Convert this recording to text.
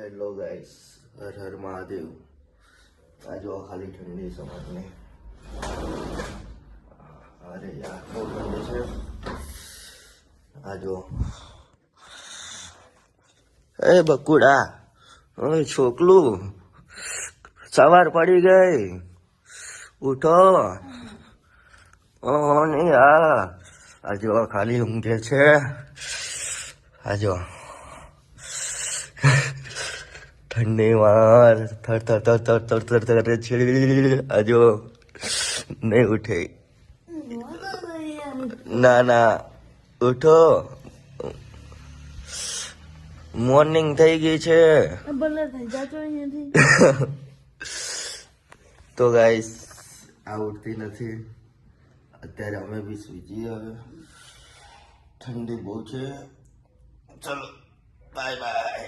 Hello guys, Har Har Mahadev. આ જો ખાલી ઠંડી સમજને. અરે યાર બહુ ઠંડી છે. આ જો એ બકુડા, ઓય છોકલું, સવાર પડી ગઈ, ઉઠો. નહીં આ જો ખાલી ઊંઘે છે. આ જો ઠંડીમાં થર થર થર થર થર થર થર કરે છે. આ જો નહીં ઉઠે. ના ના ઉઠો, મોર્નિંગ થઈ ગઈ છે. તો ગાઈસ આ ઉઠતી નથી. અત્યારે અમે બી સુઈ જઈએ. હવે ઠંડી બહુ છે. ચલો બાય બાય.